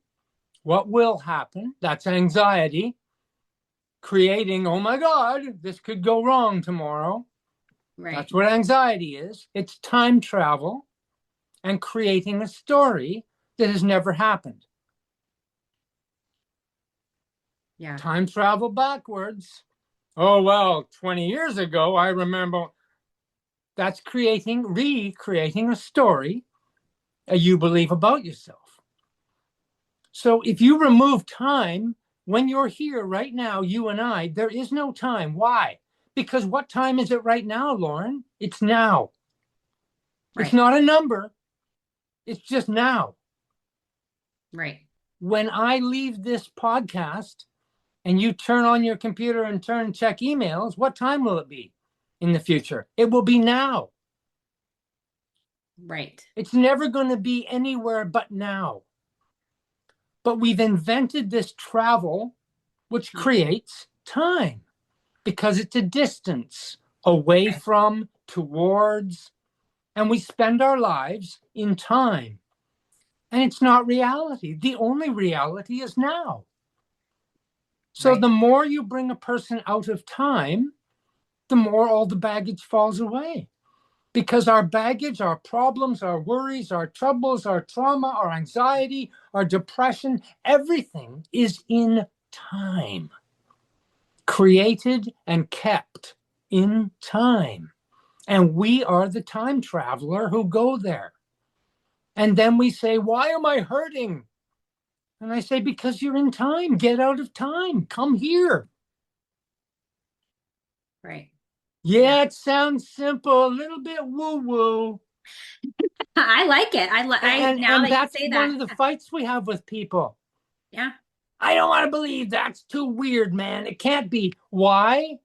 what will happen, that's anxiety, creating, oh my God, this could go wrong tomorrow. Right. That's what anxiety is. It's time travel and creating a story that has never happened. Yeah. Time travel backwards. Oh, well, 20 years ago, I remember. That's recreating a story you believe about yourself. So if you remove time, when you're here right now, you and I, there is no time. Why? Because what time is it right now, Lauren? It's now. It's Right. not a number. It's just now. Right. When I leave this podcast and you turn on your computer and check emails, what time will it be in the future? It will be now. Right. It's never going to be anywhere but now. But we've invented this travel, which creates time because it's a distance away from, towards, and we spend our lives in time. And it's not reality. The only reality is now. So Right. the more you bring a person out of time, the more all the baggage falls away. Because our baggage, our problems, our worries, our troubles, our trauma, our anxiety, our depression, everything is in time. Created and kept in time. And we are the time traveler who go there. And then we say, why am I hurting? And I say, because you're in time. Get out of time. Come here. Right. Yeah, it sounds simple, a little bit woo-woo. I like it. I now And that you that's say one that. of the fights we have with people. Yeah. I don't want to believe that's too weird, man. It can't be. Why?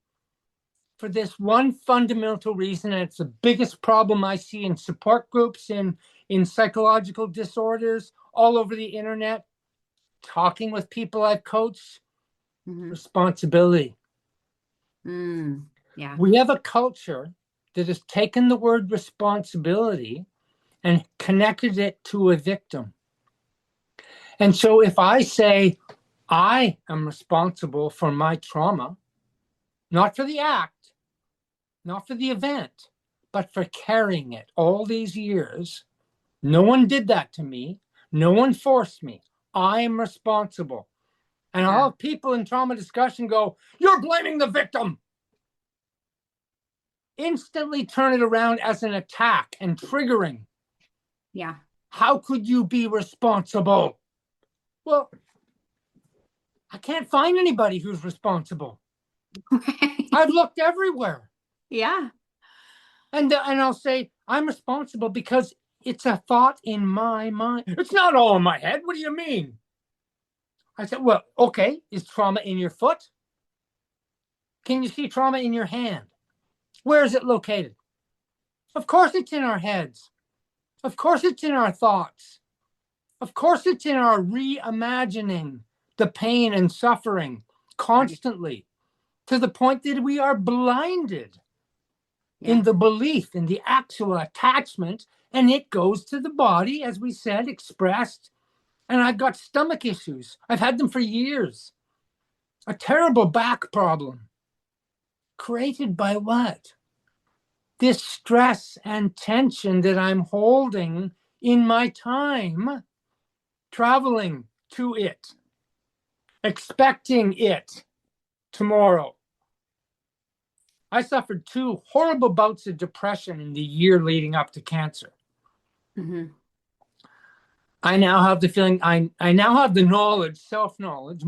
For this one fundamental reason, and it's the biggest problem I see in support groups, in psychological disorders, all over the internet, talking with people I've coached, responsibility. Yeah. We have a culture that has taken the word responsibility and connected it to a victim. And so if I say, I am responsible for my trauma, not for the act, not for the event, but for carrying it all these years. No one did that to me. No one forced me. I am responsible. And I'll have people in trauma discussion go, you're blaming the victim. Instantly turn it around as an attack and triggering. Yeah. How could you be responsible? Well, I can't find anybody who's responsible. I've looked everywhere. Yeah. And I'll say, I'm responsible because it's a thought in my mind. It's not all in my head. What do you mean? I said, well, okay, is trauma in your foot? Can you see trauma in your hand? Where is it located? Of course it's in our heads. Of course it's in our thoughts. Of course it's in our reimagining the pain and suffering constantly to the point that we are blinded in the belief, in the actual attachment, and it goes to the body, as we said, expressed. And I've got stomach issues. I've had them for years. A terrible back problem. Created by what? This stress and tension that I'm holding in my time traveling to it, expecting it tomorrow. I suffered 2 horrible bouts of depression in the year leading up to cancer. I now have the feeling, I now have the knowledge, self-knowledge,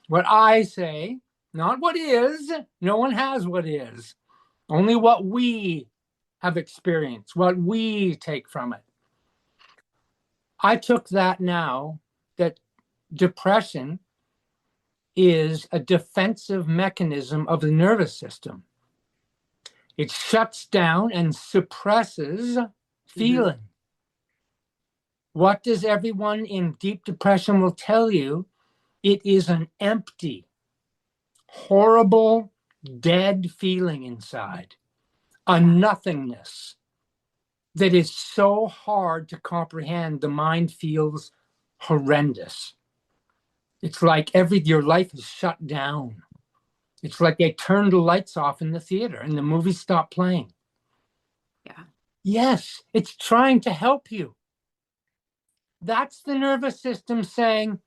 what I say, not what is. No one has what is. Only what we have experienced, what we take from it. I took that now, that depression is a defensive mechanism of the nervous system. It shuts down and suppresses feeling. What does everyone in deep depression will tell you? It is an empty, horrible, dead feeling inside, a nothingness that is so hard to comprehend. The mind feels horrendous. It's like your life is shut down. It's like they turned the lights off in the theater and the movie stopped playing. Yeah. Yes, it's trying to help you. That's the nervous system saying,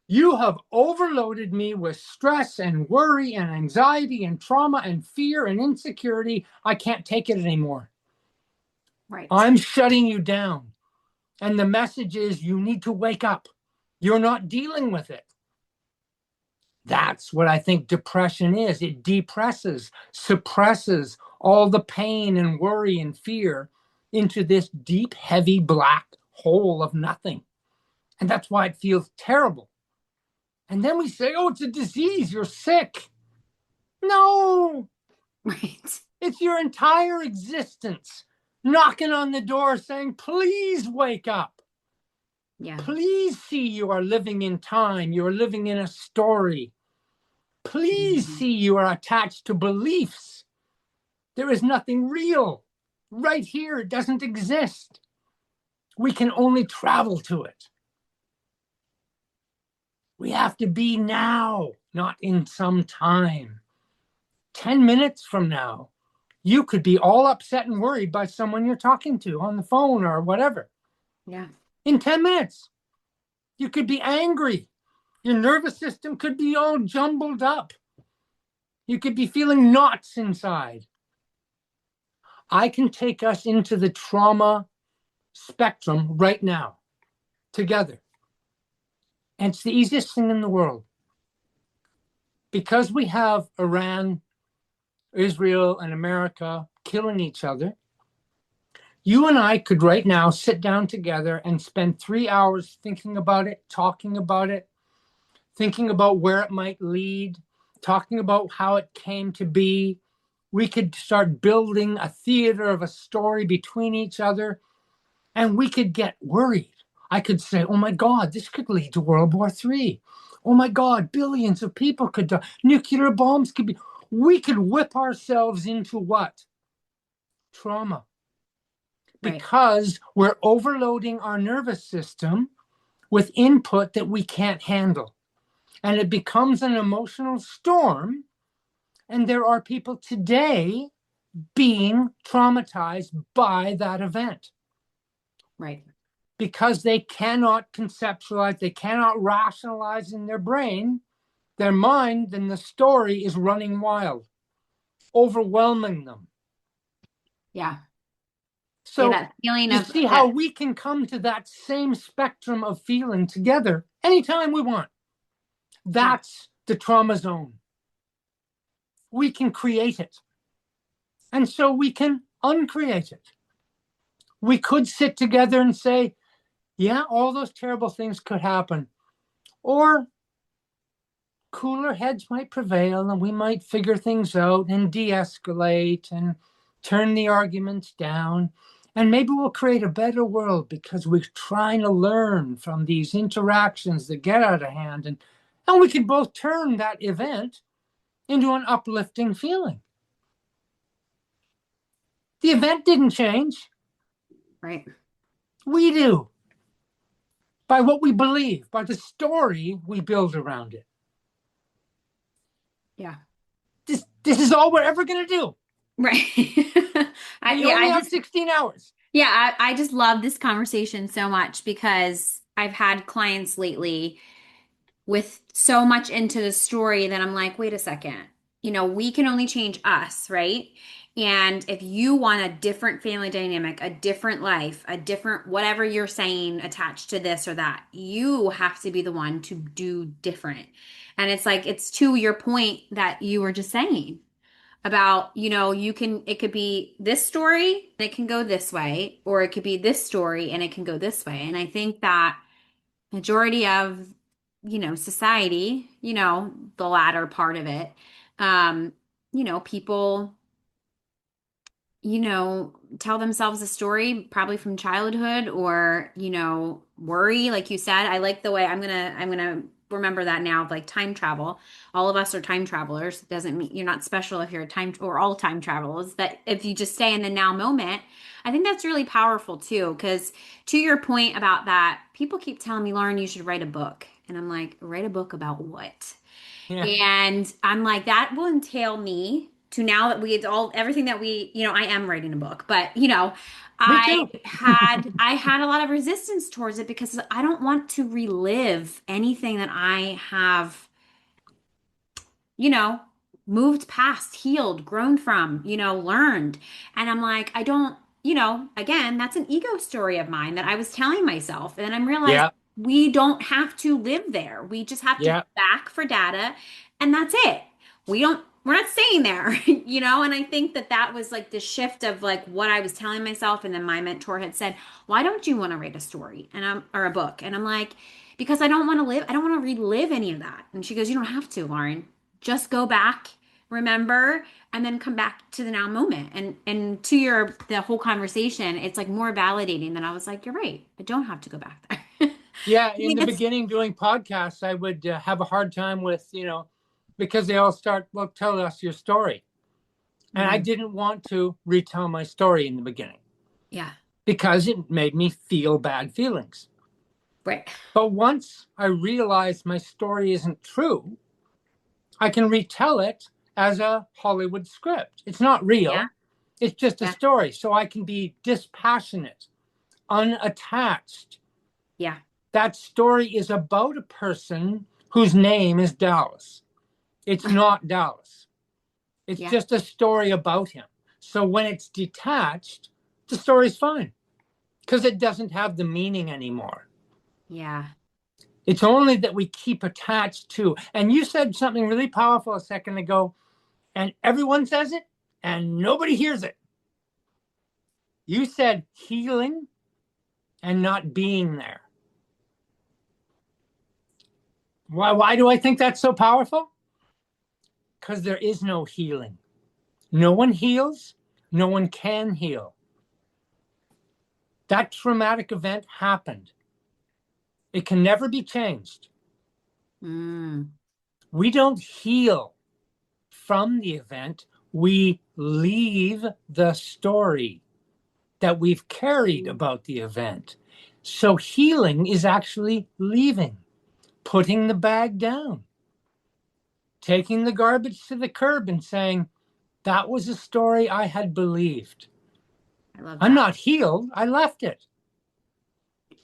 you have overloaded me with stress and worry and anxiety and trauma and fear and insecurity. I can't take it anymore. Right. I'm shutting you down. And the message is you need to wake up. You're not dealing with it. That's what I think depression is. It depresses, suppresses all the pain and worry and fear into this deep, heavy, black hole of nothing. And that's why it feels terrible. And then we say, oh, it's a disease. You're sick. No, Right. it's your entire existence knocking on the door saying, please wake up. Yeah. Please see you are living in time. You are living in a story. Please Mhm. see you are attached to beliefs. There is nothing real. Right here, it doesn't exist. We can only travel to it. We have to be now, not in some time. 10 minutes from now, you could be all upset and worried by someone you're talking to on the phone or whatever. Yeah. In 10 minutes, you could be angry. Your nervous system could be all jumbled up. You could be feeling knots inside. I can take us into the trauma spectrum right now together. And it's the easiest thing in the world. Because we have Iran, Israel, and America killing each other, you and I could right now sit down together and spend 3 hours thinking about it, talking about it, thinking about where it might lead, talking about how it came to be. We could start building a theater of a story between each other, and we could get worried. I could say, oh my God, this could lead to World War III. Oh my God, billions of people could die. Nuclear bombs could be. We could whip ourselves into what? Trauma. Right. Because we're overloading our nervous system with input that we can't handle. And it becomes an emotional storm. And there are people today being traumatized by that event Right. because they cannot conceptualize, they cannot rationalize in their brain. Their mind and the story is running wild, overwhelming them. Yeah. Yeah. So That feeling you of see how that. we can come to that same spectrum of feeling together anytime we want. Yeah. That's the trauma zone. We can create it. And so we can uncreate it. We could sit together and say, yeah, all those terrible things could happen. Or cooler heads might prevail and we might figure things out and de escalate and turn the arguments down. And maybe we'll create a better world because we're trying to learn from these interactions that get out of hand. And we can both turn that event into an uplifting feeling. The event didn't change. Right. We do by what we believe, by the story we build around it. Yeah. This is all we're ever going to do. Right. And you Yeah, only have 16 hours. yeah, I just love this conversation so much because I've had clients lately with so much into the story that I'm like, wait a second. We can only change us, right? And if you want a different family dynamic, a different life, a different whatever you're saying attached to this or that, you have to be the one to do different. And it's like, it's to your point that you were just saying about, it could be this story and it can go this way, or it could be this story and it can go this way. And I think that majority of, society, the latter part of it, people, tell themselves a story probably from childhood or, worry, like you said. I like the way I'm gonna remember that now, like time travel. All of us are time travelers. It doesn't mean you're not special if you're a time or all time travelers, that if you just stay in the now moment, I think that's really powerful too. Because to your point about that, people keep telling me, Lauren, you should write a book. And I'm like, write a book about what? Yeah. And I'm like, that will entail me to now that we all everything that I am writing a book, but Me I too. I had a lot of resistance towards it because I don't want to relive anything that I have you know, moved past, healed, grown from, learned. And I'm like, I don't, again, that's an ego story of mine that I was telling myself. And I'm realizing Yeah. we don't have to live there. We just have to go Yeah. back for data, and that's it. We're not staying there, and I think that that was like the shift of like what I was telling myself. And then my mentor had said, why don't you want to write a story or a book? And I'm like, because I don't want to relive any of that. And she goes, you don't have to, Lauren, just go back, remember, and then come back to the now moment. And to the whole conversation, it's like more validating than I was like, you're right. I don't have to go back there. Yeah. I In think the it's beginning, doing podcasts, I would have a hard time with, because they all start, well, tell us your story. And I Mhm. didn't want to retell my story in the beginning Yeah, because it made me feel bad feelings. right. But once I realized my story isn't true, I can retell it as a Hollywood script. It's not Yeah, real, it's just a yeah, story. So I can be dispassionate, unattached. yeah, That story is about a person whose name is Dallas. It's not Dallas, it's yeah, just a story about him. So when it's detached, the story's fine because it doesn't have the meaning anymore. yeah. It's only that we keep attached to. And you said something really powerful a second ago, and everyone says it, and nobody hears it. You said healing and not being there. Why do I think that's so powerful? Because there is no healing. No one heals, no one can heal. That traumatic event happened. It can never be changed. Mm. We don't heal from the event, we leave the story that we've carried about the event. So healing is actually leaving, putting the bag down, taking the garbage to the curb and saying, that was a story I had believed. I love I'm that. not healed. I left it.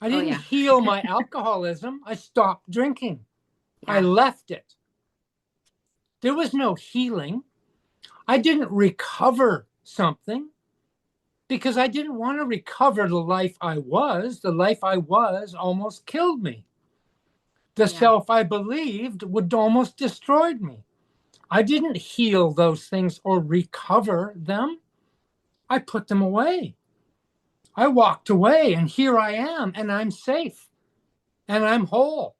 I Oh didn't yeah. heal my alcoholism. I stopped drinking. I Yeah. left it. There was no healing. I didn't recover something because I didn't want to recover the life I was. The life I was almost killed me. The Yeah. self I believed would almost destroyed me. I didn't heal those things or recover them. I put them away. I walked away, and here I am, and I'm safe, and I'm whole,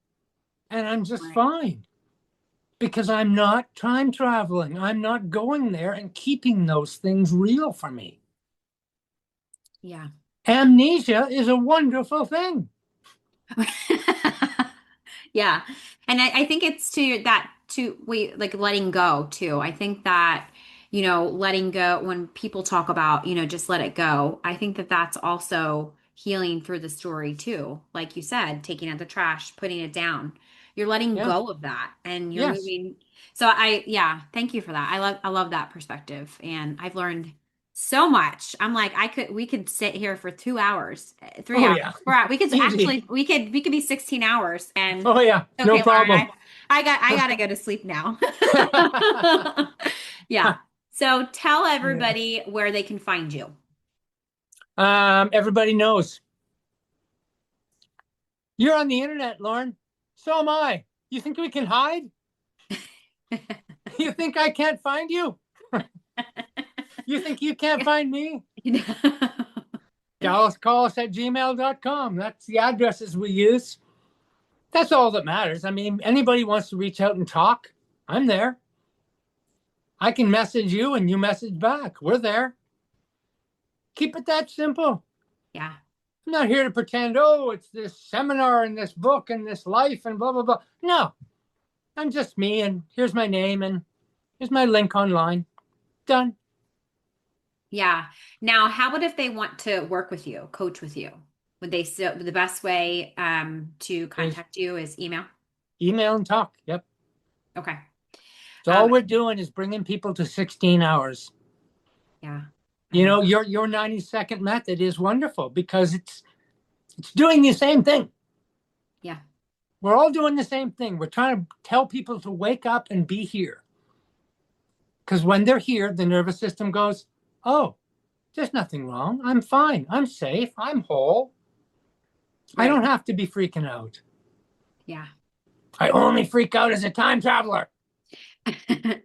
and I'm just Right. fine because I'm not time traveling. I'm not going there and keeping those things real for me. Yeah. Amnesia is a wonderful thing. Yeah. And I think it's to wait, like letting go too. I think that, letting go when people talk about, just let it go. I think that that's also healing through the story too. Like you said, taking out the trash, putting it down. You're letting Yeah. go of that and you're Yes. moving. So yeah, thank you for that. I love that perspective. And I've learned so much. I'm like, we could sit here for 2 hours, three Oh, hours. yeah. We could Easy. actually we could be 16 hours. And Oh, yeah. No okay, Lauren, problem. I gotta go to sleep now. Yeah. So tell Yeah. everybody where they can find you. Everybody knows you're on the internet, Lauren. So am I. You think we can hide? You think I can't find you? You think you can't find me? dallascollis at gmail.com. That's the addresses we use. That's all that matters. I mean, anybody wants to reach out and talk, I'm there. I can message you and you message back. We're there. Keep it that simple. Yeah. I'm not here to pretend, oh, it's this seminar and this book and this life and blah, blah, blah. No, I'm just me, and here's my name and here's my link online. Done. Yeah. Now, how about if they want to work with you, coach with you? Would they still, the best way to Is contact you is email? Email and talk. Yep. Okay. So all we're doing is bringing people to 16 hours. Yeah. You know, your 90-second method is wonderful because it's doing the same thing. Yeah. We're all doing the same thing. We're trying to tell people to wake up and be here. Because when they're here, the nervous system goes, oh, there's nothing wrong. I'm fine. I'm safe. I'm whole. Right. I don't have to be freaking out. Yeah. I only freak out as a time traveler.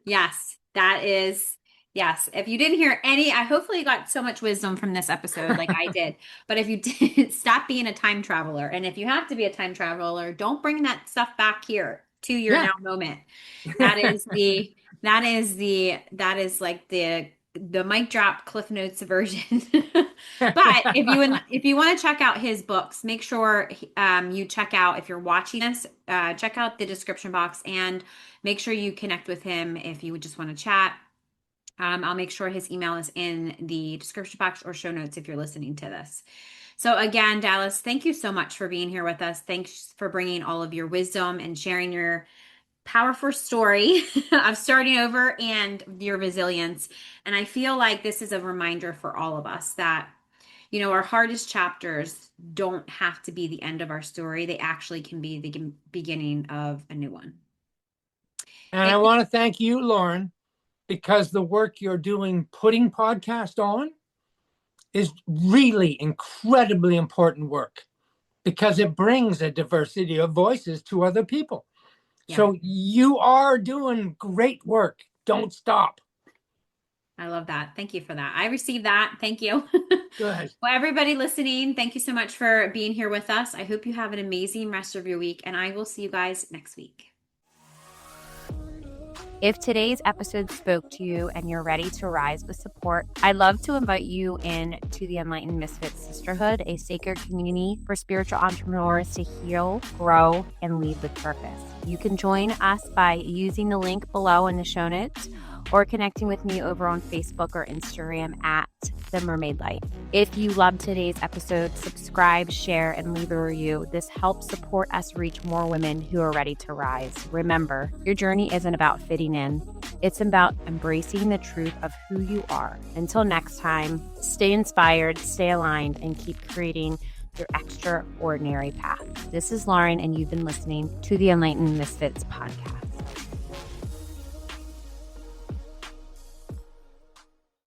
Yes, that is. Yes. If you didn't hear any, I hopefully got so much wisdom from this episode like I did. But if you did, stop being a time traveler. And if you have to be a time traveler, don't bring that stuff back here to your now moment. That is like the mic drop Cliff Notes version. But if you want to check out his books, make sure you check out, if you're watching this, check out the description box and make sure you connect with him if you would just want to chat. I'll make sure his email is in the description box or show notes if you're listening to this. So again, Dallas, thank you so much for being here with us. Thanks for bringing all of your wisdom and sharing your powerful story of starting over and your resilience. And I feel like this is a reminder for all of us that, you know, our hardest chapters don't have to be the end of our story. They actually can be the beginning of a new one. And I want to thank you, Lauren, because the work you're doing putting podcast on is really incredibly important work because it brings a diversity of voices to other people. Yeah. So you are doing great work. Don't stop. I love that. Thank you for that. I received that. Thank you. Good. Well, everybody listening, thank you so much for being here with us. I hope you have an amazing rest of your week, and I will see you guys next week. If today's episode spoke to you and you're ready to rise with support, I'd love to invite you in to the Enlightened Misfits Sisterhood, a sacred community for spiritual entrepreneurs to heal, grow, and lead with purpose. You can join us by using the link below in the show notes or connecting with me over on Facebook or Instagram at The Mermaid Light. If you loved today's episode, subscribe, share, and leave a review. This helps support us reach more women who are ready to rise. Remember, your journey isn't about fitting in. It's about embracing the truth of who you are. Until next time, stay inspired, stay aligned, and keep creating your extraordinary path. This is Lauren, and you've been listening to the Enlightened Misfits podcast.